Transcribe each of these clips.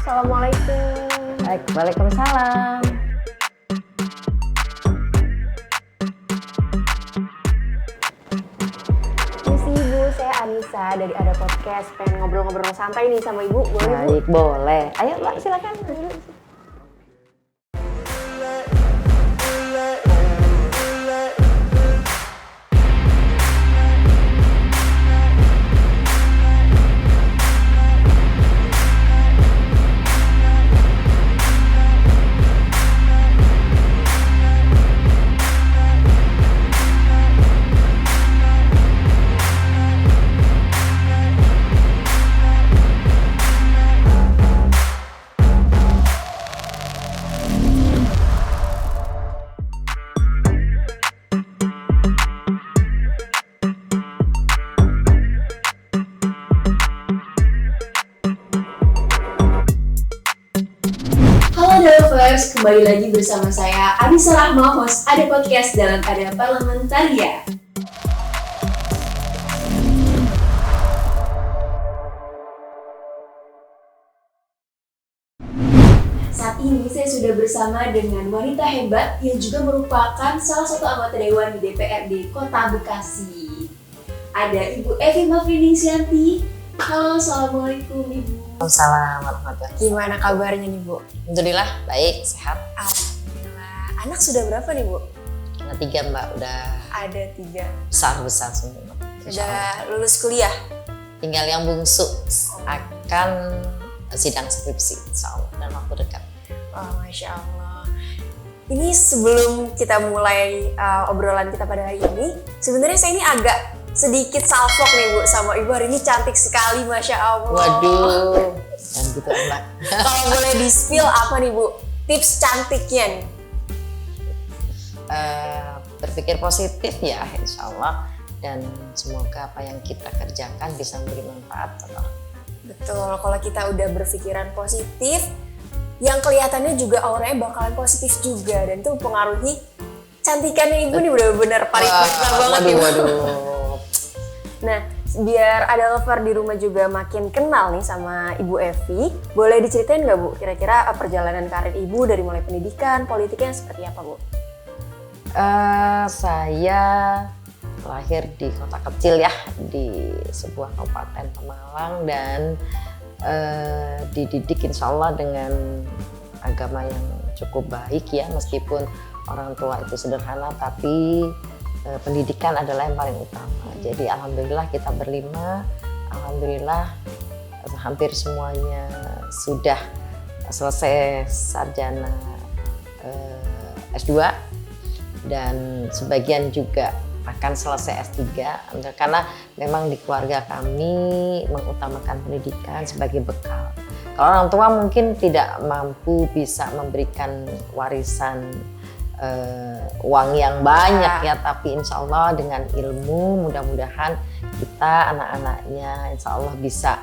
Assalamualaikum. Waalaikumsalam. Misi Ibu, saya Anissa dari Ada Podcast. Pengen ngobrol-ngobrol santai nih sama Ibu, boleh Bu? Baik, boleh. Ayo Mbak, silakan. Halo Lovers, kembali lagi bersama saya Anissa Rahma, host Ada Podcast dalam Ada Parlamentaria. Saat ini saya sudah bersama dengan wanita hebat yang juga merupakan salah satu anggota Dewan di DPRD Kota Bekasi. Ada Ibu Evi Mafriningsianti. Halo, Assalamualaikum Ibu. Waalaikumsalam warahmatullahi wabarakatuh. Gimana kabarnya nih Bu? Alhamdulillah, baik, sehat. Alhamdulillah. Anak sudah berapa nih Bu? Ada 3 Mbak, udah Ada 3. besar semua. Insya Allah. Sudah lulus kuliah? Tinggal yang bungsu akan sidang skripsi, insya Allah, dalam waktu dekat. Oh, Masya Allah. Ini sebelum kita mulai obrolan kita pada hari ini, sebenarnya saya ini agak sedikit salfok nih Bu sama Ibu. Hari ini cantik sekali, Masya Allah. Waduh, dan gitu Mbak. Kalau boleh di-spill apa nih Bu tips cantiknya nih? Berpikir positif ya, insya Allah. Dan semoga apa yang kita kerjakan bisa memberi manfaat. Betul, kalau kita udah berpikiran positif, yang kelihatannya juga auranya bakalan positif juga. Dan itu mempengaruhi cantikannya Ibu nih, benar-benar paripurna banget nih Bu. Waduh. Nah, biar ada lover di rumah juga makin kenal nih sama Ibu Evi, boleh diceritain nggak Bu, kira-kira perjalanan karir Ibu dari mulai pendidikan, politiknya seperti apa Bu? Saya lahir di kota kecil ya, di sebuah kabupaten Pemalang, dan dididik insya Allah dengan agama yang cukup baik ya, meskipun orang tua itu sederhana, tapi pendidikan adalah yang paling utama. Jadi alhamdulillah kita berlima, alhamdulillah hampir semuanya sudah selesai sarjana S2 dan sebagian juga akan selesai S3, karena memang di keluarga kami mengutamakan pendidikan sebagai bekal. Kalau orang tua mungkin tidak mampu bisa memberikan warisan uang yang banyak ya, tapi insya Allah dengan ilmu mudah-mudahan kita anak-anaknya insya Allah bisa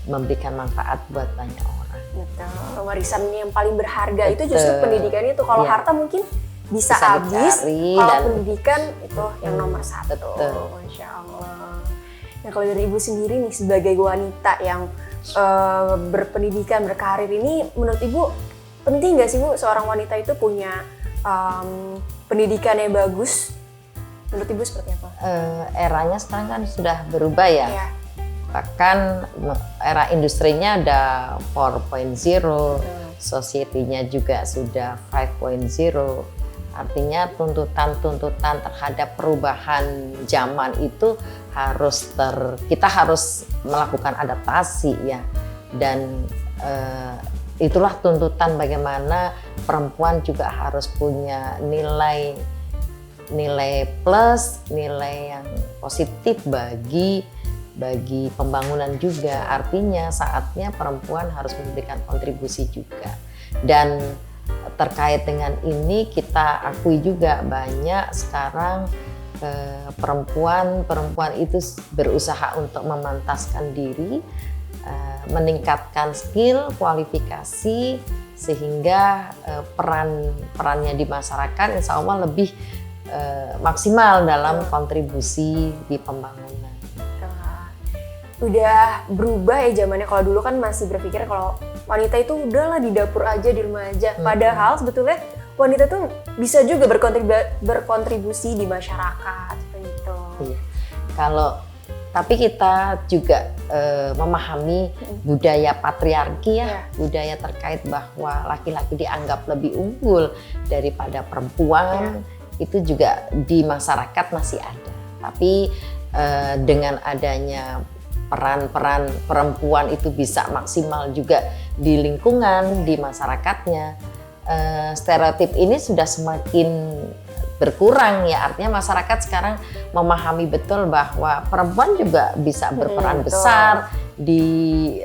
memberikan manfaat buat banyak orang. Betul, warisan yang paling berharga Betul. itu justru pendidikan itu. Kalau Iya. harta mungkin bisa habis, dicari, kalau dan pendidikan itu yang nomor 1. Betul. Masya Allah. Nah, kalau dari Ibu sendiri nih sebagai wanita yang berpendidikan, berkarir ini, menurut Ibu penting nggak sih Bu seorang wanita itu punya pendidikan yang bagus? Menurut Ibu seperti apa? Eranya sekarang kan sudah berubah ya. Ya. Bahkan era industrinya ada 4.0, society-nya juga sudah 5.0. Artinya tuntutan-tuntutan terhadap perubahan zaman itu kita harus melakukan adaptasi ya. Dan itulah tuntutan bagaimana perempuan juga harus punya nilai plus, nilai yang positif bagi pembangunan juga. Artinya saatnya perempuan harus memberikan kontribusi juga. Dan terkait dengan ini kita akui juga banyak sekarang perempuan itu berusaha untuk memantaskan diri, meningkatkan skill, kualifikasi, sehingga perannya di masyarakat insya Allah lebih maksimal dalam kontribusi di pembangunan. Udah berubah ya zamannya. Kalau dulu kan masih berpikir kalau wanita itu udahlah di dapur aja, di rumah aja. Padahal sebetulnya wanita tuh bisa juga berkontribusi di masyarakat seperti itu. Iya. Tapi kita juga memahami budaya patriarki ya, budaya terkait bahwa laki-laki dianggap lebih unggul daripada perempuan, itu juga di masyarakat masih ada. Tapi dengan adanya peran perempuan itu bisa maksimal juga di lingkungan, di masyarakatnya, stereotip ini sudah semakin berkurang ya. Artinya masyarakat sekarang memahami betul bahwa perempuan juga bisa berperan besar di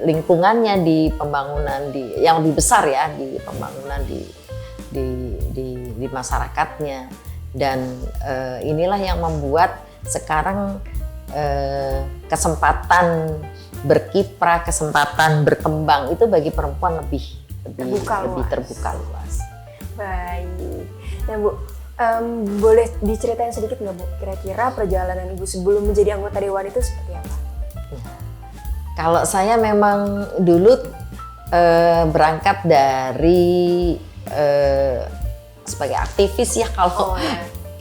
lingkungannya, di pembangunan yang lebih besar ya, di pembangunan di masyarakatnya. Dan inilah yang membuat sekarang kesempatan berkiprah, kesempatan berkembang itu bagi perempuan lebih terbuka luas. Baik. Nah Bu, boleh diceritain sedikit nggak Bu, kira-kira perjalanan Ibu sebelum menjadi anggota Dewan itu seperti apa? Ya. Kalau saya memang dulu berangkat dari sebagai aktivis ya. Kalau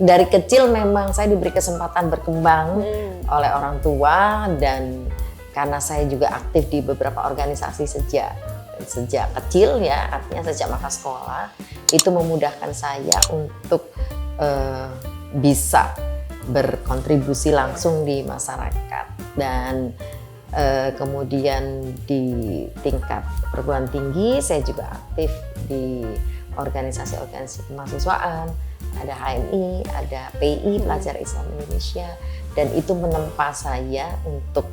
dari kecil memang saya diberi kesempatan berkembang oleh orang tua, dan karena saya juga aktif di beberapa organisasi sejak kecil ya, artinya sejak masa sekolah, itu memudahkan saya untuk bisa berkontribusi langsung di masyarakat. Dan kemudian di tingkat perguruan tinggi saya juga aktif di organisasi-organisasi kemahasiswaan, ada HMI, ada PI, Pelajar Islam Indonesia, dan itu menempa saya untuk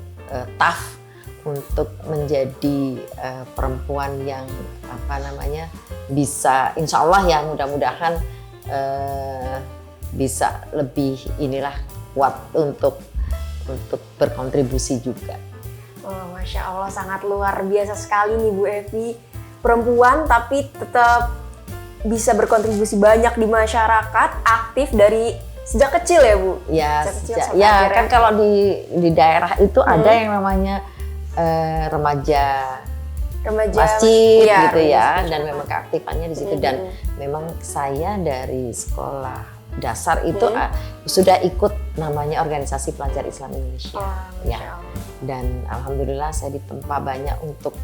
untuk menjadi perempuan yang bisa, insya Allah ya, mudah-mudahan bisa lebih kuat untuk berkontribusi juga. Oh, Masya Allah, sangat luar biasa sekali nih Bu Evi, perempuan tapi tetap bisa berkontribusi banyak di masyarakat, aktif dari sejak kecil ya Bu? Ya, kan kalau di daerah itu ada yang namanya remaja masjid gitu ya, dan memang keaktifannya di situ. Dan memang saya dari sekolah dasar itu sudah ikut namanya organisasi Pelajar Islam Indonesia. Ya. Dan alhamdulillah saya ditempa banyak untuk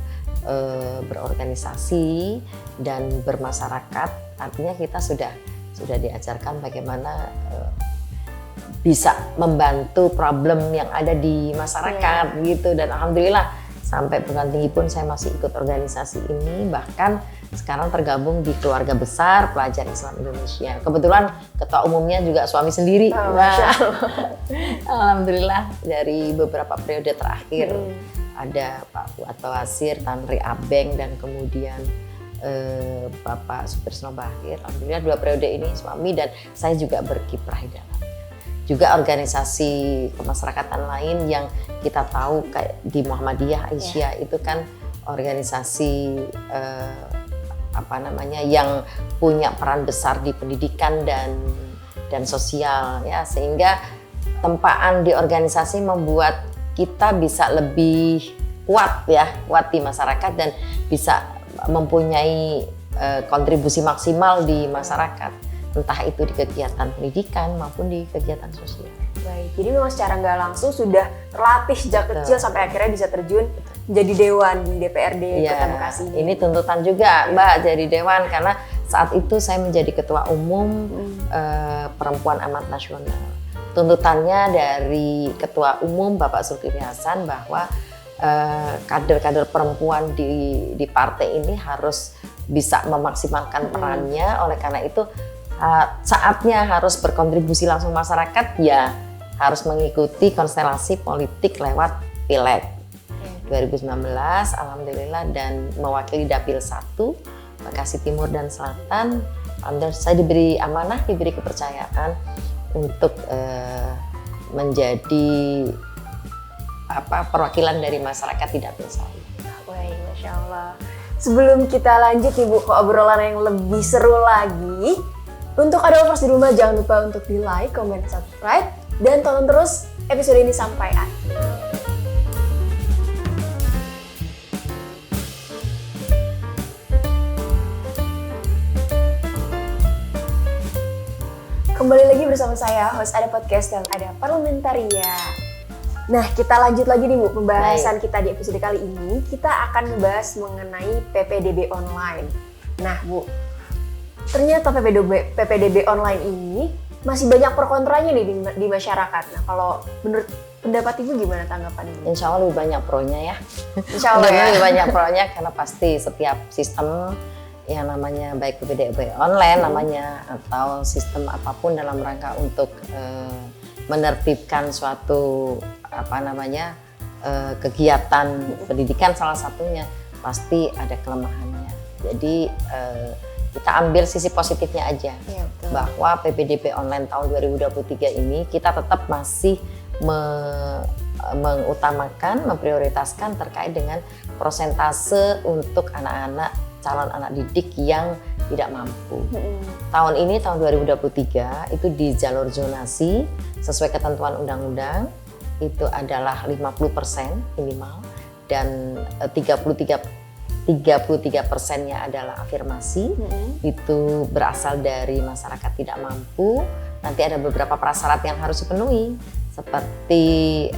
berorganisasi dan bermasyarakat. Artinya kita sudah diajarkan bagaimana bisa membantu problem yang ada di masyarakat gitu. Dan alhamdulillah sampai perguruan tinggi pun saya masih ikut organisasi ini, bahkan sekarang tergabung di keluarga besar Pelajar Islam Indonesia. Kebetulan ketua umumnya juga suami sendiri. Alhamdulillah dari beberapa periode terakhir ada Pak Fuad Bawasir, Tanri Abeng, dan kemudian Bapak Supirsno Bahir. Alhamdulillah 2 periode ini suami dan saya juga berkiprah di dalamnya. Juga organisasi kemasyarakatan lain yang kita tahu kayak di Muhammadiyah Aisyah itu kan organisasi yang punya peran besar di pendidikan dan sosial ya, sehingga tempaan di organisasi membuat kita bisa lebih kuat di masyarakat dan bisa mempunyai kontribusi maksimal di masyarakat, entah itu di kegiatan pendidikan maupun di kegiatan sosial. Baik, jadi memang secara nggak langsung sudah terlatih sejak kecil sampai akhirnya bisa terjun menjadi dewan di DPRD Kota Bekasi. Ini tuntutan juga Mbak jadi dewan, karena Saat itu saya menjadi ketua umum Perempuan Amat Nasional. Tuntutannya dari ketua umum Bapak Zulkifli Hasan bahwa kader-kader perempuan di partai ini harus bisa memaksimalkan perannya. Oleh karena itu saatnya harus berkontribusi langsung masyarakat, ya harus mengikuti konstelasi politik lewat pileg 2019 alhamdulillah, dan mewakili Dapil 1 Bekasi Timur dan Selatan. Alhamdulillah saya diberi amanah, diberi kepercayaan untuk menjadi perwakilan dari masyarakat di Dapil 1. Baik, Masya Allah. Sebelum kita lanjut nih Bu ke obrolan yang lebih seru lagi, untuk Adolfers di rumah jangan lupa untuk di like, comment, subscribe, dan tonton terus episode ini sampai akhir. Kembali lagi bersama saya, host Ada Podcast dan Ada Parlementaria. Nah, kita lanjut lagi nih Bu, pembahasan kita di episode kali ini. Kita akan membahas mengenai PPDB online. Nah Bu, ternyata PPDB online ini masih banyak pro kontranya nih di masyarakat. Nah, kalau menurut pendapat Ibu gimana tanggapan ini? Insya Allah lebih banyak pro-nya ya. Insya Allah ya. Lebih banyak pro-nya karena pasti setiap sistem yang namanya baik PPDB online namanya atau sistem apapun dalam rangka untuk menertibkan suatu kegiatan pendidikan salah satunya pasti ada kelemahannya. Jadi kita ambil sisi positifnya aja, ya, betul. Bahwa PPDB online tahun 2023 ini kita tetap masih mengutamakan, memprioritaskan terkait dengan prosentase untuk anak-anak calon anak didik yang tidak mampu. Tahun ini, tahun 2023, itu di jalur zonasi sesuai ketentuan undang-undang itu adalah 50% minimal dan 33%-nya adalah afirmasi. Itu berasal dari masyarakat tidak mampu. Nanti ada beberapa prasyarat yang harus dipenuhi seperti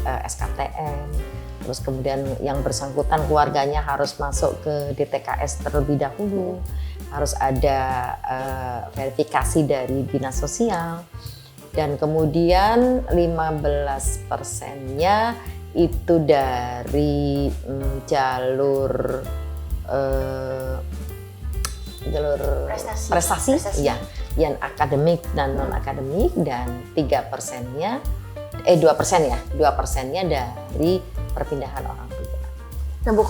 SKTM, terus kemudian yang bersangkutan keluarganya harus masuk ke DTKS terlebih dahulu, harus ada verifikasi dari dinas sosial, dan kemudian 15%-nya itu dari jalur prestasi ya, yang akademik dan non akademik, dan 2%-nya dari perpindahan orang tua. Nah Bu,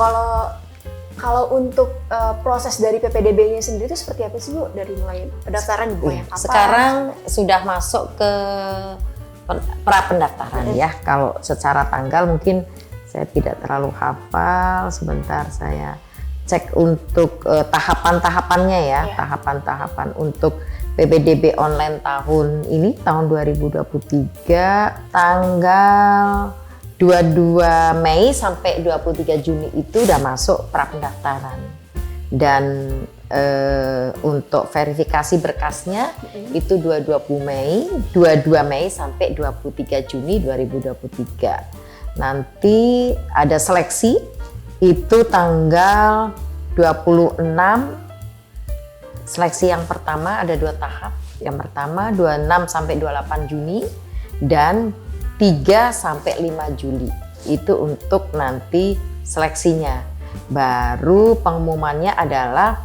kalau untuk proses dari PPDB-nya sendiri itu seperti apa sih Bu? Dari mulai pendaftaran dimulai apa? Sekarang sudah masuk ke pra pendaftaran ya. Kalau secara tanggal mungkin saya tidak terlalu hafal. Sebentar saya cek untuk tahapan-tahapannya ya. Tahapan-tahapan untuk PPDB online tahun ini, tahun 2023, tanggal 22 Mei sampai 23 Juni itu udah masuk pra pendaftaran. Dan untuk verifikasi berkasnya itu 22 Mei sampai 23 Juni 2023. Nanti ada seleksi itu tanggal 26. Seleksi yang pertama ada 2 tahap. Yang pertama 26 sampai 28 Juni dan 3 sampai 5 Juli. Itu untuk nanti seleksinya. Baru pengumumannya adalah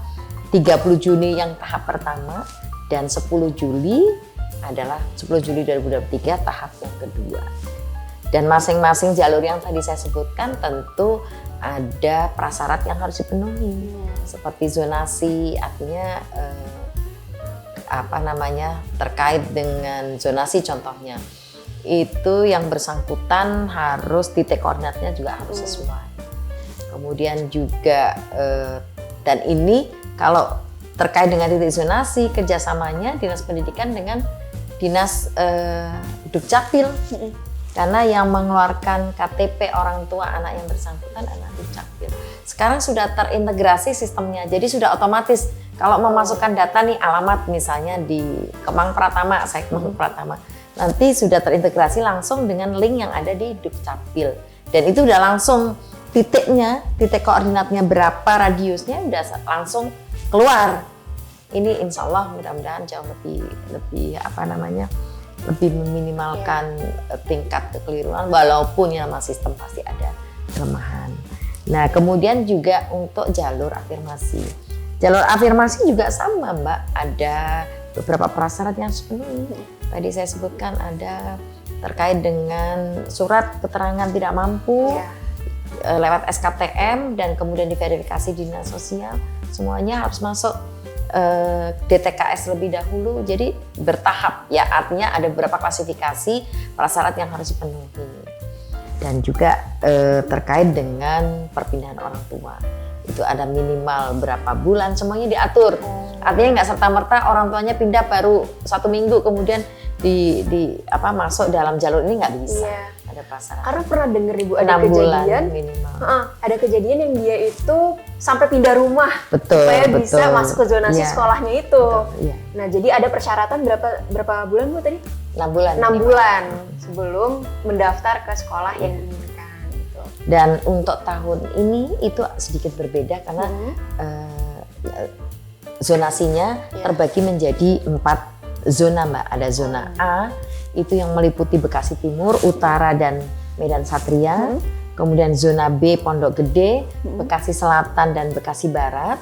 30 Juni yang tahap pertama dan 10 Juli adalah 10 Juli 2023 tahap yang kedua. Dan masing-masing jalur yang tadi saya sebutkan tentu ada prasyarat yang harus dipenuhi. Seperti zonasi, artinya terkait dengan zonasi contohnya. Itu yang bersangkutan harus titik koordinatnya juga harus sesuai. Kemudian juga dan ini kalau terkait dengan titik zonasi, kerjasamanya Dinas Pendidikan dengan Dinas Dukcapil. Karena yang mengeluarkan KTP orang tua anak yang bersangkutan adalah Dukcapil. Sekarang sudah terintegrasi sistemnya, jadi sudah otomatis kalau memasukkan data nih alamat misalnya di Kemang Pratama, saya Kemang Pratama, nanti sudah terintegrasi langsung dengan link yang ada di Dukcapil. Dan itu udah langsung titiknya, titik koordinatnya berapa, radiusnya udah langsung keluar. ini insya Allah mudah-mudahan jauh lebih apa namanya, lebih meminimalkan tingkat kekeliruan, walaupun ya nama sistem pasti ada kelemahan. Nah kemudian juga untuk jalur afirmasi juga sama Mbak, ada beberapa prasyarat yang harus dipenuhi. Tadi saya sebutkan ada terkait dengan surat keterangan tidak mampu lewat SKTM dan kemudian diverifikasi di dinas sosial, semuanya harus masuk DTKS lebih dahulu, jadi bertahap ya, artinya ada beberapa klasifikasi prasyarat yang harus dipenuhi. Dan juga terkait dengan perpindahan orang tua, itu ada minimal berapa bulan, semuanya diatur. Artinya nggak serta-merta orang tuanya pindah baru 1 minggu kemudian masuk dalam jalur ini, nggak bisa. Ada prasyarat. Karena pernah denger Ibu ada 6 bulan kejadian minimal. Ada kejadian yang dia itu sampai pindah rumah supaya bisa masuk ke zonasi sekolahnya itu. Iya. Nah jadi ada persyaratan berapa bulan Bu tadi? 6 bulan. 6 bulan sebelum mendaftar ke sekolah yang diinginkan. Gitu. Dan untuk tahun ini itu sedikit berbeda karena zonasinya terbagi menjadi 4 zona Mbak. Ada zona A, itu yang meliputi Bekasi Timur, Utara, dan Medan Satria. Kemudian zona B Pondok Gede, Bekasi Selatan, dan Bekasi Barat.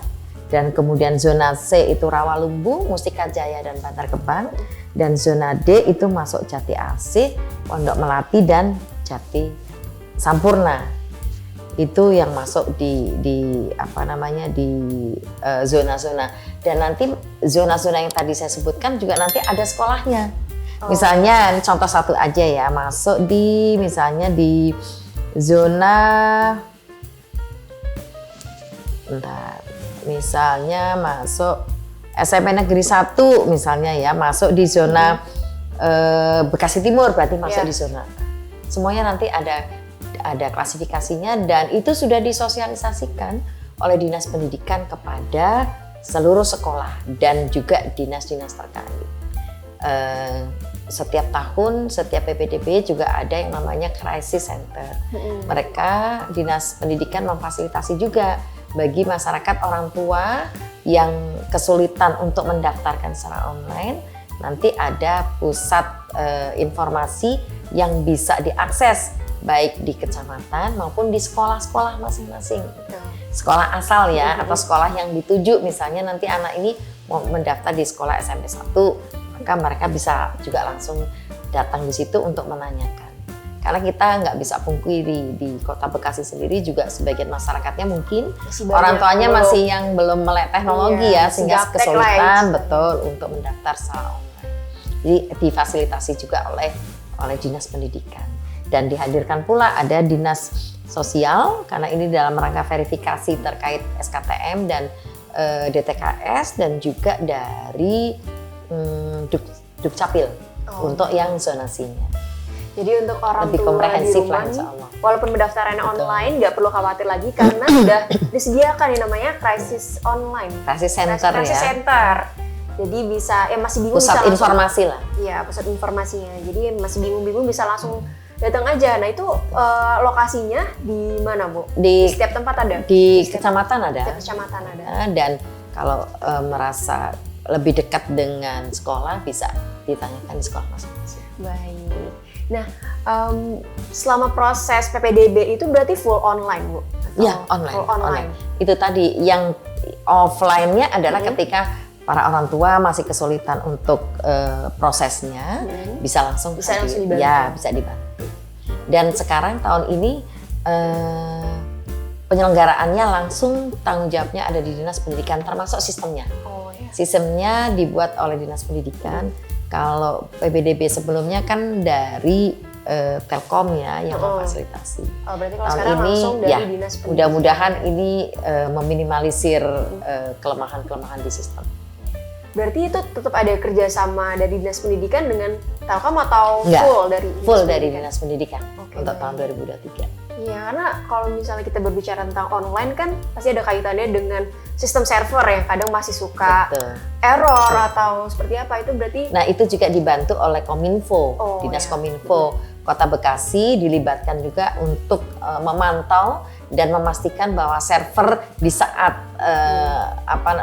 Dan kemudian zona C itu Rawalumbu, Mustika Jaya, dan Bantar Gebang. Dan zona D itu masuk Jati Asih, Pondok Melati, dan Jati Sampurna. Itu yang masuk di zona-zona. Dan nanti zona-zona yang tadi saya sebutkan juga nanti ada sekolahnya. Misalnya contoh satu aja ya, masuk misalnya di zona misalnya masuk SMP Negeri 1 misalnya ya, masuk di zona Bekasi Timur, berarti masuk di zona. Semuanya nanti ada klasifikasinya dan itu sudah disosialisasikan oleh Dinas Pendidikan kepada seluruh sekolah dan juga dinas-dinas terkait. Setiap tahun, setiap PPDB juga ada yang namanya crisis center. Mereka Dinas Pendidikan memfasilitasi juga bagi masyarakat orang tua yang kesulitan untuk mendaftarkan secara online. Nanti ada pusat informasi yang bisa diakses baik di kecamatan maupun di sekolah-sekolah masing-masing. Sekolah asal ya, atau sekolah yang dituju, misalnya nanti anak ini mau mendaftar di sekolah SMP 1, maka mereka bisa juga langsung datang di situ untuk menanyakan. Karena kita nggak bisa pungkiri di Kota Bekasi sendiri juga sebagian masyarakatnya mungkin orang tuanya masih yang belum melek teknologi sehingga kesulitan untuk mendaftar secara online. Jadi difasilitasi juga oleh Dinas Pendidikan. Dan dihadirkan pula ada Dinas Sosial karena ini dalam rangka verifikasi terkait SKTM dan DTKS dan juga dari Dukcapil untuk yang zonasinya. Jadi untuk orang lebih tua komprehensif di rumah lah insya Allah. Walaupun pendaftarannya online nggak perlu khawatir lagi karena sudah disediakan yang namanya crisis online. Crisis center crisis center. Jadi bisa masih bingung pusat bisa informasi lah. Iya, pusat informasinya. Jadi masih bingung bisa langsung datang aja. Nah itu lokasinya di mana Bu? Di setiap tempat ada? Di kecamatan ada. Setiap kecamatan ada. Dan kalau merasa lebih dekat dengan sekolah bisa ditanyakan di sekolah masing-masing. Baik. Nah selama proses PPDB itu berarti full online Bu? Iya online. Full online. Itu tadi yang offline-nya adalah ketika para orang tua masih kesulitan untuk prosesnya, bisa langsung dibantu. Ya, bisa dibantu. Dan sekarang tahun ini penyelenggaraannya langsung tanggung jawabnya ada di Dinas Pendidikan termasuk sistemnya. Sistemnya dibuat oleh Dinas Pendidikan. Kalau PPDB sebelumnya kan dari Telkom ya yang memfasilitasi. Berarti kalau sekarang ini langsung dari Dinas Pendidikan. Mudah-mudahan ini meminimalisir kelemahan-kelemahan di sistem. Berarti itu tetap ada kerjasama dari Dinas Pendidikan dengan Telkom atau full dari Dinas Pendidikan untuk tahun 2023. Iya, karena kalau misalnya kita berbicara tentang online kan pasti ada kaitannya dengan sistem server yang kadang masih suka error atau seperti apa, itu berarti. Nah itu juga dibantu oleh Kominfo, Dinas Kominfo Kota Bekasi dilibatkan juga untuk memantau dan memastikan bahwa server di saat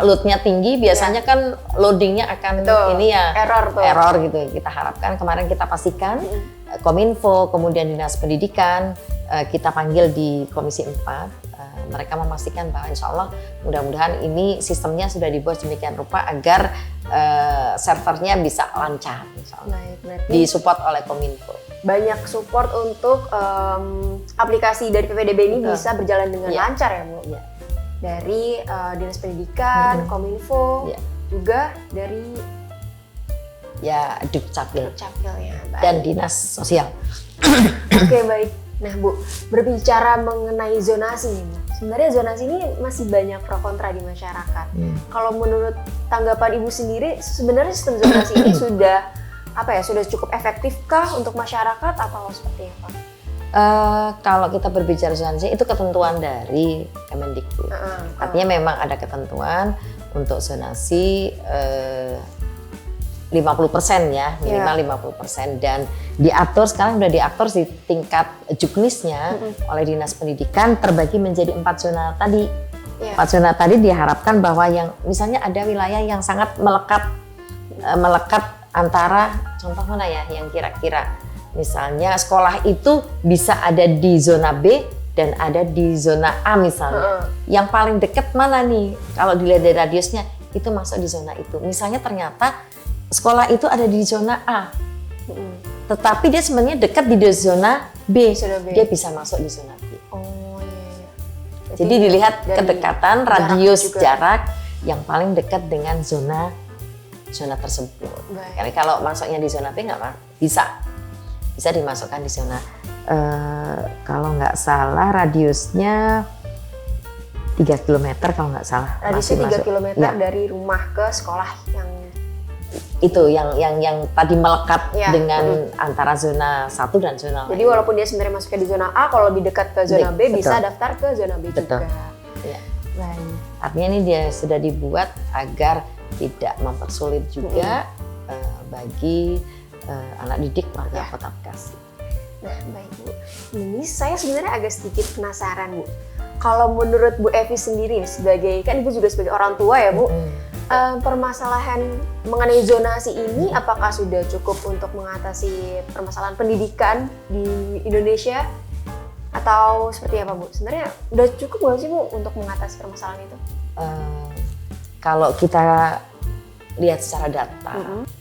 loadnya tinggi biasanya kan loadingnya akan Betul. ini ya Error tuh. error gitu. Kita harapkan kemarin kita pastikan Kominfo kemudian Dinas Pendidikan kita panggil di Komisi 4 mereka memastikan bahwa insya Allah mudah-mudahan ini sistemnya sudah dibuat sedemikian rupa agar servernya bisa lancar insya Allah. Baik, berarti Disupport oleh Kominfo. banyak support untuk aplikasi dari PPDB ini Betul. bisa berjalan dengan Iya. lancar ya Bu? Iya. Dari Dinas Pendidikan, Kominfo, Iya. juga dari Ya Dukcapil Capilnya. Baik. dan Dinas Sosial. Oke baik. Nah Bu, berbicara mengenai zonasi nih Bu. Sebenarnya zonasi ini masih banyak pro kontra di masyarakat. Kalau menurut tanggapan Ibu sendiri, sebenarnya sistem zonasi ini sudah sudah cukup efektifkah untuk masyarakat atau seperti apa? Kalau kita berbicara zonasi itu ketentuan dari Kemendikbud. Artinya memang ada ketentuan untuk zonasi 50% ya, minimal 50% dan diatur sekarang sudah diatur di tingkat juknisnya oleh Dinas Pendidikan terbagi menjadi 4 zona tadi. 4 zona tadi diharapkan bahwa yang misalnya ada wilayah yang sangat melekat antara contoh mana ya yang kira-kira misalnya sekolah itu bisa ada di zona B dan ada di zona A misalnya. Yang paling dekat mana nih? Kalau dilihat dari radiusnya itu masuk di zona itu. Misalnya ternyata sekolah itu ada di zona A. Tetapi dia sebenarnya dekat di zona B. Zona B. Dia bisa masuk di zona B. Oh iya. Jadi dilihat dari kedekatan jarak radius juga. jarak yang paling dekat dengan zona tersebut. Baik. Karena kalau masuknya di zona B nggak bisa dimasukkan di zona kalau nggak salah radiusnya 3 km kalau nggak salah. Radiusnya 3 km Ya, dari rumah ke sekolah yang itu yang tadi melekat Ya, dengan antara zona 1 dan zona jadi lain. walaupun dia sebenarnya masuknya di zona A, kalau lebih dekat ke zona B Betul. bisa daftar ke zona B Betul. juga. Ya. Baik. Artinya ini dia sudah dibuat agar tidak mempersulit juga bagi anak didik warga Ya. Kota Bekasi. Nah, baik Bu. Ini saya sebenarnya agak sedikit penasaran Bu. Kalau menurut Bu Evi sendiri sebagai kan Ibu juga sebagai orang tua ya Bu, permasalahan mengenai zonasi ini apakah sudah cukup untuk mengatasi permasalahan pendidikan di Indonesia atau seperti apa Bu? Sebenarnya udah cukup nggak sih Bu untuk mengatasi permasalahan itu? Kalau kita lihat secara data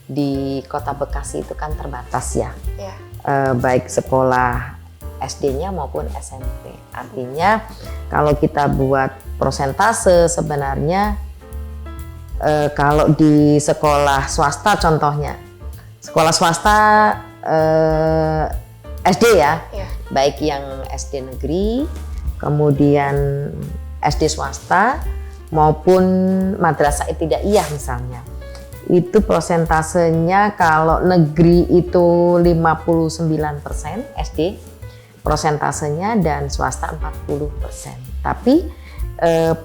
di Kota Bekasi itu kan terbatas ya. Ya. Baik sekolah SD-nya maupun SMP. Artinya kalau kita buat persentase sebenarnya kalau di sekolah swasta contohnya, sekolah swasta SD ya, baik yang SD negeri, kemudian SD swasta maupun madrasah ibtidaiyah misalnya. Itu prosentasenya kalau negeri itu 59% SD prosentasenya dan swasta 40%. Tapi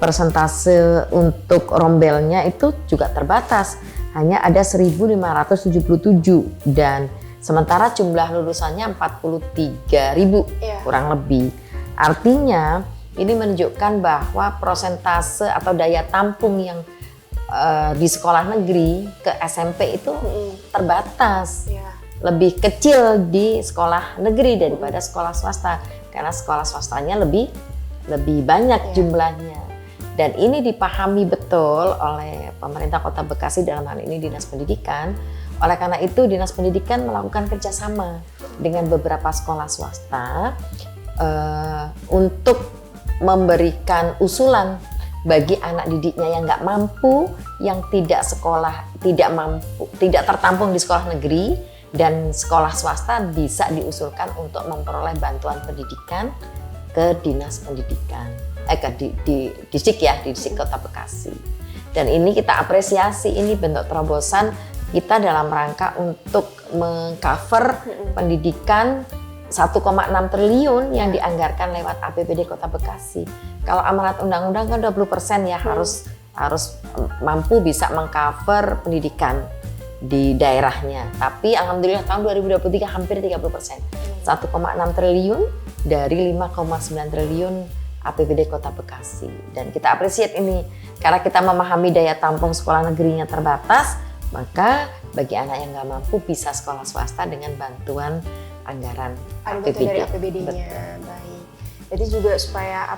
persentase untuk rombelnya itu juga terbatas, hanya ada 1.577 dan sementara jumlah lulusannya 43.000 kurang lebih. Artinya ini menunjukkan bahwa prosentase atau daya tampung yang di sekolah negeri ke SMP itu terbatas, lebih kecil di sekolah negeri daripada sekolah swasta karena sekolah swastanya lebih banyak jumlahnya. Dan ini dipahami betul oleh pemerintah Kota Bekasi dalam hal ini Dinas Pendidikan. Oleh karena itu Dinas Pendidikan melakukan kerjasama dengan beberapa sekolah swasta untuk memberikan usulan bagi anak didiknya yang nggak mampu, yang tidak tertampung di sekolah negeri dan sekolah swasta bisa diusulkan untuk memperoleh bantuan pendidikan ke Dinas Pendidikan, di distrik ya, di distrik Kota Bekasi. Dan ini kita apresiasi, ini bentuk terobosan kita dalam rangka untuk mengcover pendidikan 1,6 triliun yang dianggarkan lewat APBD Kota Bekasi. Kalau amanat undang-undang kan 20% ya harus mampu bisa mengcover pendidikan. di daerahnya. Tapi alhamdulillah tahun 2023 hampir 30%. 1,6 triliun dari 5,9 triliun APBD Kota Bekasi. Dan kita appreciate ini karena kita memahami daya tampung sekolah negerinya terbatas, maka bagi anak yang nggak mampu bisa sekolah swasta dengan bantuan anggaran Betul, dari APBD-nya. Baik. Jadi juga supaya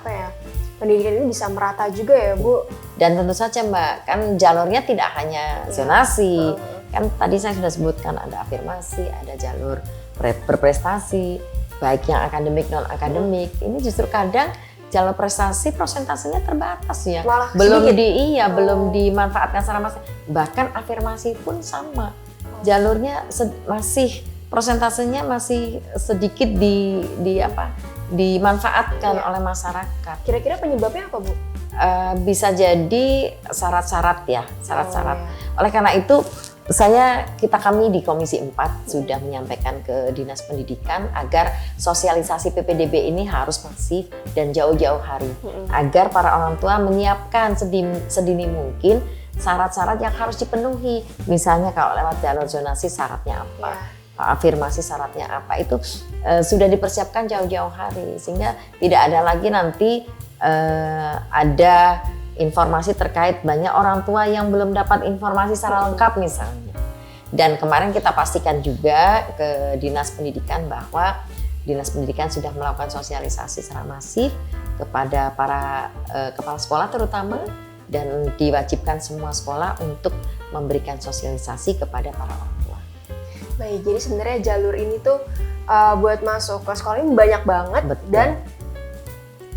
pendidikan ini bisa merata juga ya Bu. Dan tentu saja Mbak, kan jalurnya tidak hanya zonasi. Kan tadi saya sudah sebutkan ada afirmasi, ada jalur berprestasi, baik yang akademik non akademik. Ini justru kadang jalur prestasi prosentasenya terbatas ya. Malah belum sedikit. belum dimanfaatkan secara maksimal. Bahkan afirmasi pun sama. Jalurnya masih prosentasenya masih sedikit dimanfaatkan oleh masyarakat. Kira-kira penyebabnya apa Bu? Bisa jadi syarat-syarat ya, syarat-syarat. Oleh karena itu kami di Komisi 4 sudah menyampaikan ke Dinas Pendidikan agar sosialisasi PPDB ini harus masif dan jauh-jauh hari. Agar para orang tua menyiapkan sedini mungkin syarat-syarat yang harus dipenuhi. Misalnya kalau lewat jalur zonasi syaratnya apa, afirmasi syaratnya apa, itu sudah dipersiapkan jauh-jauh hari. Sehingga tidak ada lagi nanti ada informasi terkait banyak orang tua yang belum dapat informasi secara lengkap misalnya. Dan kemarin kita pastikan juga ke Dinas Pendidikan bahwa Dinas Pendidikan sudah melakukan sosialisasi secara masif kepada para kepala sekolah terutama, dan diwajibkan semua sekolah untuk memberikan sosialisasi kepada para orang tua. Baik, jadi sebenarnya jalur ini tuh buat masuk ke sekolah ini banyak banget. Betul. Dan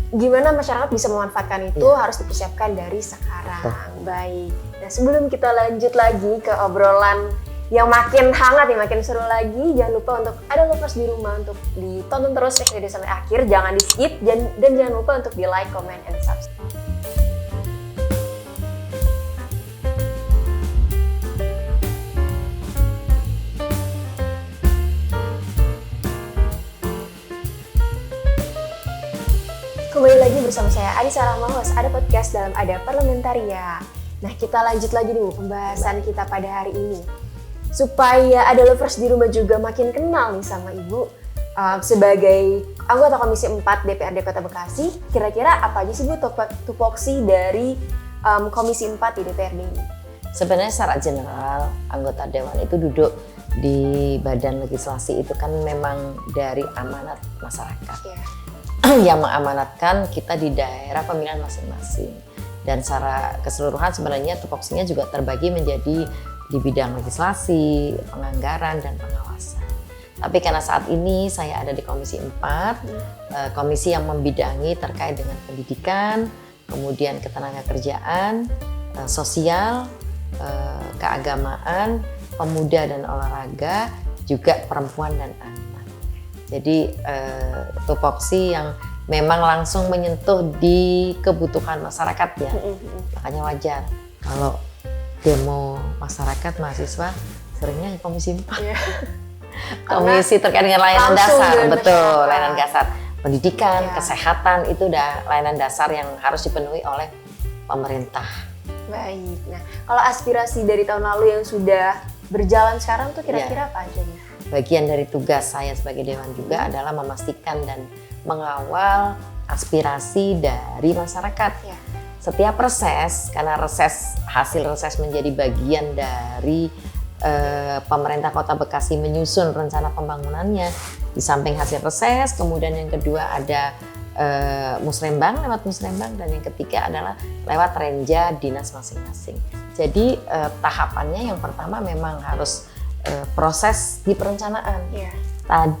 gimana masyarakat bisa memanfaatkan itu harus dipersiapkan dari sekarang. Baik. Nah, sebelum kita lanjut lagi ke obrolan yang makin hangat nih, makin seru lagi, jangan lupa untuk ada lovers di rumah untuk ditonton terus video sampai akhir, jangan di skip dan jangan lupa untuk di like, comment, and subscribe. Kembali lagi bersama saya Adisa Rahmahos, ada podcast dalam Ada Parlementaria. Nah, kita lanjut lagi nih pembahasan kita pada hari ini. Supaya ada lovers di rumah juga makin kenal nih sama Ibu sebagai anggota Komisi 4 DPRD Kota Bekasi. Kira-kira apa aja sih Bu tupoksi dari Komisi 4 di DPRD ini? Sebenarnya secara general anggota dewan itu duduk di badan legislasi itu kan memang dari amanat masyarakat. Yang mengamanatkan kita di daerah pemilihan masing-masing. Dan secara keseluruhan sebenarnya tupoksinya juga terbagi menjadi di bidang legislasi, penganggaran, dan pengawasan. Tapi karena saat ini saya ada di Komisi 4, komisi yang membidangi terkait dengan pendidikan, kemudian ketenagakerjaan, sosial, keagamaan, pemuda dan olahraga, juga perempuan dan anak. Jadi tupoksi yang memang langsung menyentuh di kebutuhan masyarakat ya. Makanya wajar kalau demo masyarakat mahasiswa seringnya Komisi 4. Komisi terkait dengan layanan dasar, betul, layanan dasar. Pendidikan, kesehatan itu udah layanan dasar yang harus dipenuhi oleh pemerintah. Baik. Nah, kalau aspirasi dari tahun lalu yang sudah berjalan sekarang tuh kira-kira apa aja nih? Bagian dari tugas saya sebagai dewan juga adalah memastikan dan mengawal aspirasi dari masyarakat. Setiap reses, karena hasil reses menjadi bagian dari pemerintah Kota Bekasi menyusun rencana pembangunannya. Di samping hasil reses, kemudian yang kedua ada musrembang, lewat musrembang, dan yang ketiga adalah lewat renja dinas masing-masing. Jadi tahapannya yang pertama memang harus proses di perencanaan.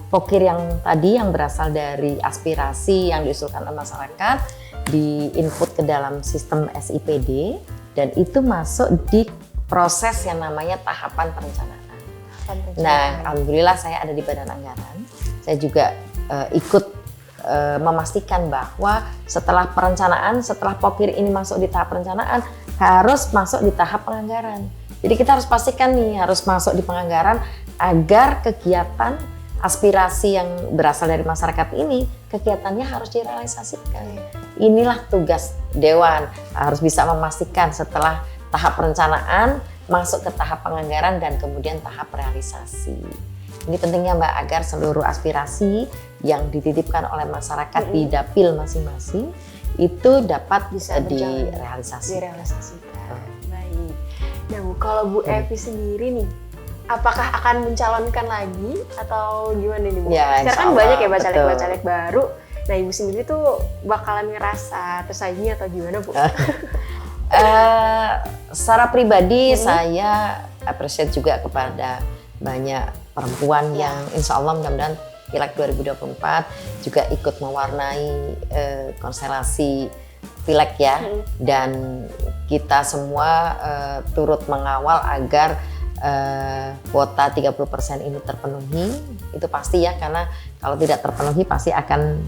Pokir yang tadi yang berasal dari aspirasi yang diusulkan oleh masyarakat diinput ke dalam sistem SIPD, dan itu masuk di proses yang namanya tahapan perencanaan. Nah, alhamdulillah saya ada di Badan Anggaran. Saya juga ikut memastikan bahwa setelah perencanaan, setelah pokir ini masuk di tahap perencanaan, harus masuk di tahap penganggaran. Jadi kita harus pastikan nih harus masuk di penganggaran agar kegiatan aspirasi yang berasal dari masyarakat ini kegiatannya harus direalisasikan. Inilah tugas dewan, harus bisa memastikan setelah tahap perencanaan masuk ke tahap penganggaran dan kemudian tahap realisasi. Ini pentingnya Mbak agar seluruh aspirasi yang dititipkan oleh masyarakat di dapil masing-masing itu dapat Bisa direalisasikan. Baik. Nah Bu, kalau Bu Evi sendiri nih, apakah akan mencalonkan lagi atau gimana nih Bu? Ya, Sekarang kan insya banyak ya Allah, bacalek-bacalek baru. Nah Ibu sendiri tuh bakalan ngerasa tersaingi atau gimana Bu? Secara pribadi saya appreciate juga kepada banyak perempuan yang insya Allah mudah-mudahan Pileg 2024 juga ikut mewarnai konstelasi Pileg ya, dan kita semua turut mengawal agar kuota 30% ini terpenuhi. Itu pasti ya, karena kalau tidak terpenuhi pasti akan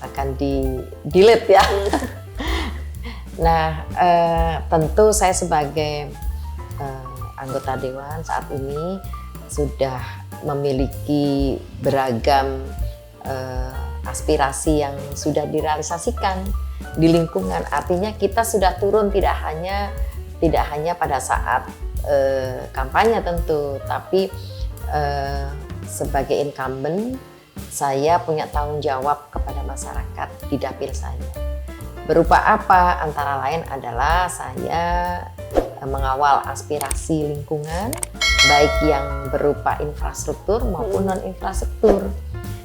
akan di delete ya. Nah, tentu saya sebagai anggota dewan saat ini sudah memiliki beragam aspirasi yang sudah direalisasikan di lingkungan. Artinya kita sudah turun tidak hanya pada saat kampanye tentu, tapi sebagai incumbent saya punya tanggung jawab kepada masyarakat di dapil saya. Berupa apa? Antara lain adalah saya mengawal aspirasi lingkungan, baik yang berupa infrastruktur maupun non-infrastruktur.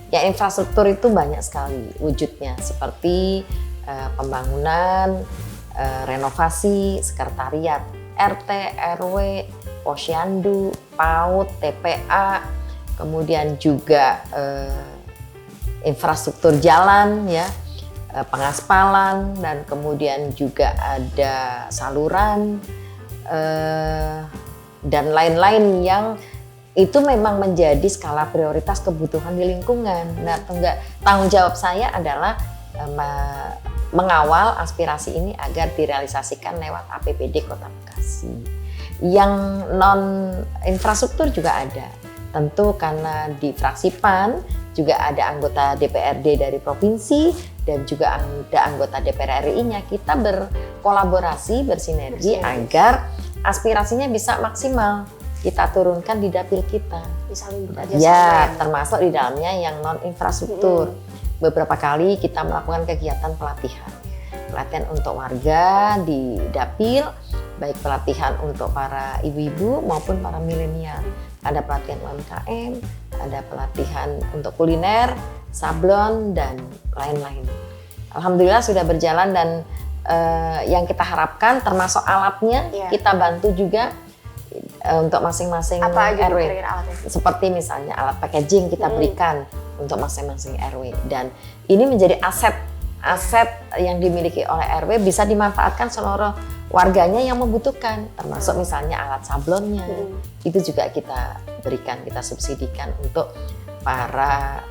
Ya, infrastruktur itu banyak sekali wujudnya, seperti pembangunan, renovasi sekretariat, RT, RW, posyandu, PAUD, TPA, kemudian juga infrastruktur jalan ya, pengaspalan, dan kemudian juga ada saluran dan lain-lain yang itu memang menjadi skala prioritas kebutuhan di lingkungan. Nah, tanggung jawab saya adalah mengawal aspirasi ini agar direalisasikan lewat APBD Kota Bekasi. Yang non infrastruktur juga ada. Tentu karena di fraksi PAN juga ada anggota DPRD dari provinsi dan juga ada anggota DPR RI-nya. Kita berkolaborasi, bersinergi agar aspirasinya bisa maksimal kita turunkan di dapil kita. Ya, termasuk di dalamnya yang non infrastruktur. Beberapa kali kita melakukan kegiatan pelatihan untuk warga di dapil, baik pelatihan untuk para ibu-ibu maupun para milenial. Ada pelatihan UMKM, ada pelatihan untuk kuliner, sablon, dan lain-lain. Alhamdulillah sudah berjalan, dan yang kita harapkan termasuk alatnya kita bantu juga untuk masing-masing RW. Seperti misalnya alat packaging kita berikan untuk masing-masing RW, dan ini menjadi aset yang dimiliki oleh RW, bisa dimanfaatkan seluruh warganya yang membutuhkan, termasuk misalnya alat sablonnya. Itu juga kita berikan, kita subsidikan untuk para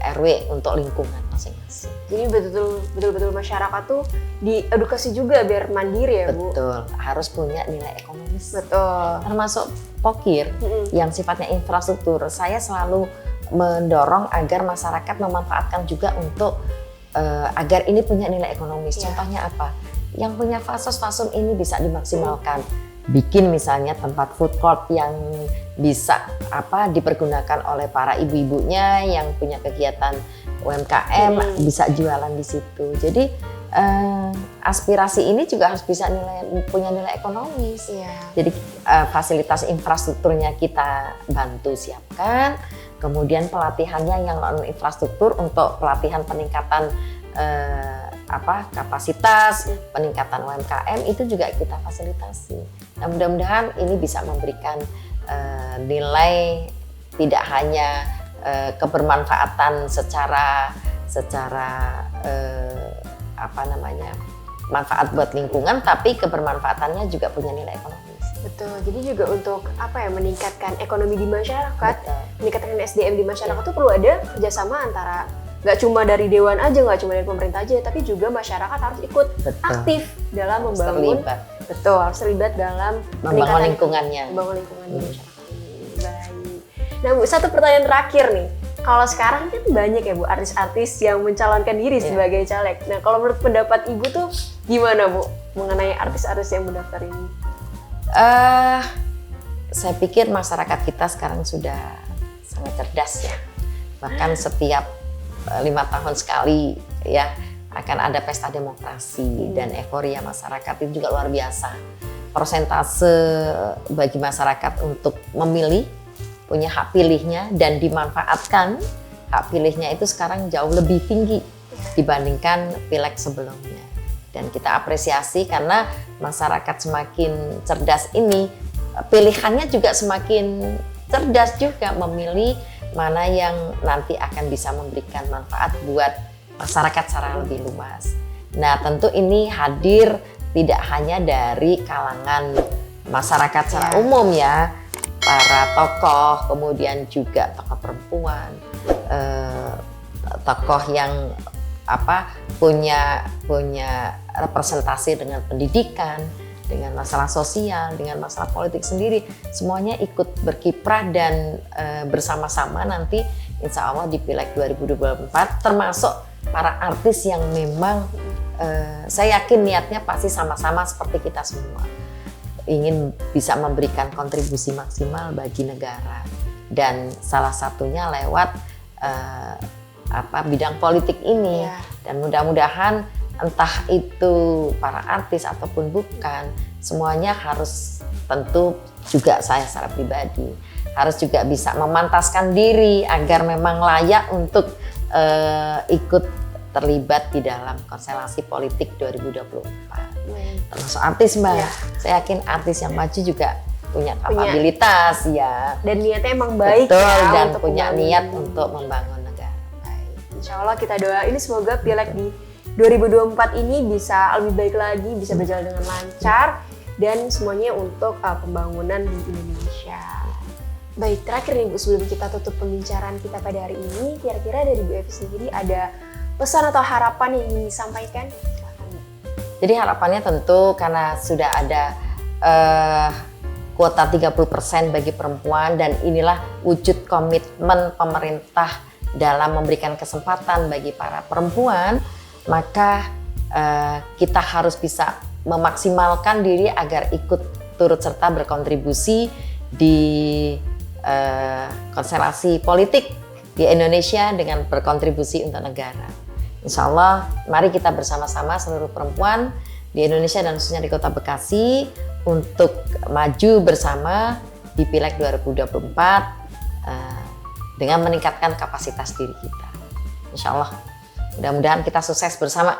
RW untuk lingkungan masing-masing. Jadi betul-betul masyarakat tuh diedukasi juga biar mandiri ya Bu? Betul, harus punya nilai ekonomis. Betul. Termasuk pokir yang sifatnya infrastruktur. Saya selalu mendorong agar masyarakat memanfaatkan juga untuk agar ini punya nilai ekonomis. Contohnya apa? Yang punya fasos-fasom ini bisa dimaksimalkan. Bikin misalnya tempat food court yang bisa dipergunakan oleh para ibu-ibunya yang punya kegiatan UMKM, bisa jualan di situ. Jadi aspirasi ini juga harus bisa punya nilai ekonomis. Jadi fasilitas infrastrukturnya kita bantu siapkan, kemudian pelatihannya yang non infrastruktur untuk pelatihan peningkatan kapasitas, peningkatan UMKM itu juga kita fasilitasi. Nah, mudah-mudahan ini bisa memberikan nilai tidak hanya kebermanfaatan secara manfaat buat lingkungan, tapi kebermanfaatannya juga punya nilai ekonomis. Betul. Jadi juga untuk meningkatkan ekonomi di masyarakat, meningkatkan SDM di masyarakat tuh perlu ada kerjasama antara nggak cuma dari dewan aja, nggak cuma dari pemerintah aja, tapi juga masyarakat harus ikut aktif dalam membangun. Betul, harus terlibat dalam membangun lingkungannya. Membangun lingkungan di masyarakat. Baik. Nah Bu, satu pertanyaan terakhir nih. Kalau sekarang kan banyak ya Bu artis-artis yang mencalonkan diri sebagai caleg. Nah kalau menurut pendapat Ibu tuh gimana Bu? mengenai artis-artis yang mendaftar ini? Saya pikir masyarakat kita sekarang sudah sangat cerdas ya. Bahkan setiap 5 tahun sekali ya akan ada pesta demokrasi dan euforia masyarakat itu juga luar biasa. Persentase bagi masyarakat untuk memilih, punya hak pilihnya dan dimanfaatkan hak pilihnya itu sekarang jauh lebih tinggi dibandingkan pileg sebelumnya. Dan kita apresiasi karena masyarakat semakin cerdas ini, pilihannya juga semakin cerdas juga memilih mana yang nanti akan bisa memberikan manfaat buat masyarakat secara lebih luas. Nah, tentu ini hadir tidak hanya dari kalangan masyarakat secara umum ya, para tokoh, kemudian juga tokoh perempuan, tokoh yang punya representasi dengan pendidikan, dengan masalah sosial, dengan masalah politik sendiri, semuanya ikut berkiprah dan bersama-sama nanti insya Allah di Pileg 2024, termasuk para artis yang memang saya yakin niatnya pasti sama-sama seperti kita semua, ingin bisa memberikan kontribusi maksimal bagi negara dan salah satunya lewat bidang politik ini. Dan mudah-mudahan entah itu para artis ataupun bukan, semuanya harus tentu juga saya secara pribadi harus juga bisa memantaskan diri agar memang layak untuk ikut terlibat di dalam konstelasi politik 2024. Termasuk artis Mbak, saya yakin artis yang maju juga punya kapabilitas ya. Dan niatnya emang baik. Betul, ya, dan untuk punya niat untuk membangun negara. Baik. Insya Allah kita doain semoga Pileg di 2024 ini bisa lebih baik lagi, bisa berjalan dengan lancar dan semuanya untuk pembangunan di Indonesia. Baik, terakhir nih Bu, sebelum kita tutup pembicaraan kita pada hari ini, kira-kira dari Bu Evi sendiri ada pesan atau harapan yang ingin disampaikan? Jadi harapannya tentu karena sudah ada kuota 30% bagi perempuan dan inilah wujud komitmen pemerintah dalam memberikan kesempatan bagi para perempuan, maka kita harus bisa memaksimalkan diri agar ikut turut serta berkontribusi di konstelasi politik di Indonesia dengan berkontribusi untuk negara. Insya Allah, mari kita bersama-sama seluruh perempuan di Indonesia dan khususnya di Kota Bekasi untuk maju bersama di Pileg 2024 dengan meningkatkan kapasitas diri kita. Insya Allah, mudah-mudahan kita sukses bersama.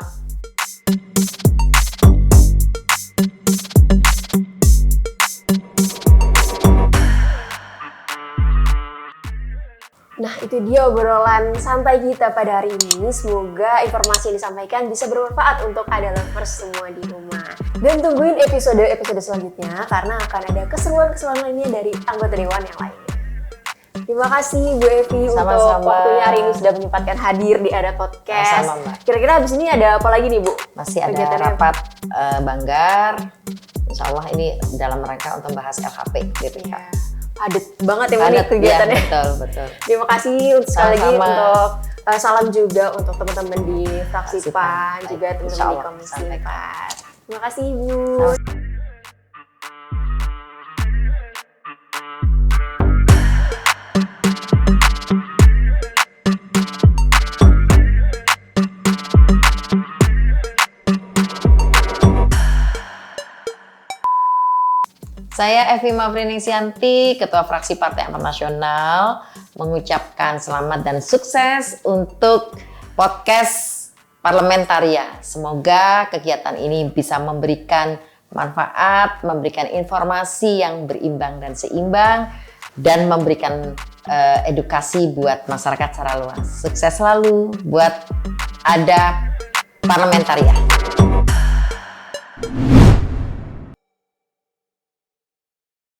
Nah, itu dia obrolan santai kita pada hari ini. Semoga informasi yang disampaikan bisa bermanfaat untuk ada lovers semua di rumah. Dan tungguin episode-episode selanjutnya karena akan ada keseruan-keseruan lainnya dari anggota Dewan yang lainnya. Terima kasih Bu Evi untuk waktunya hari ini sudah menyempatkan hadir di Ada Podcast. Sama-sama. Kira-kira abis ini ada apa lagi nih Bu? Masih ada rapat Banggar. Insya Allah ini dalam rangka untuk membahas LHP BPK. Ya. Padat banget ya ini kegiatannya. Ya, betul. Terima kasih sekali lagi untuk salam juga untuk teman-teman di fraksi PAN, juga teman-teman di Komisi 4. Terima kasih Bu. Saya Evi Mafriningsianti, Ketua Fraksi Partai Amanat Nasional, mengucapkan selamat dan sukses untuk podcast Parlementaria. Semoga kegiatan ini bisa memberikan manfaat, memberikan informasi yang berimbang dan seimbang, dan memberikan edukasi buat masyarakat secara luas. Sukses selalu buat Ada Parlementaria.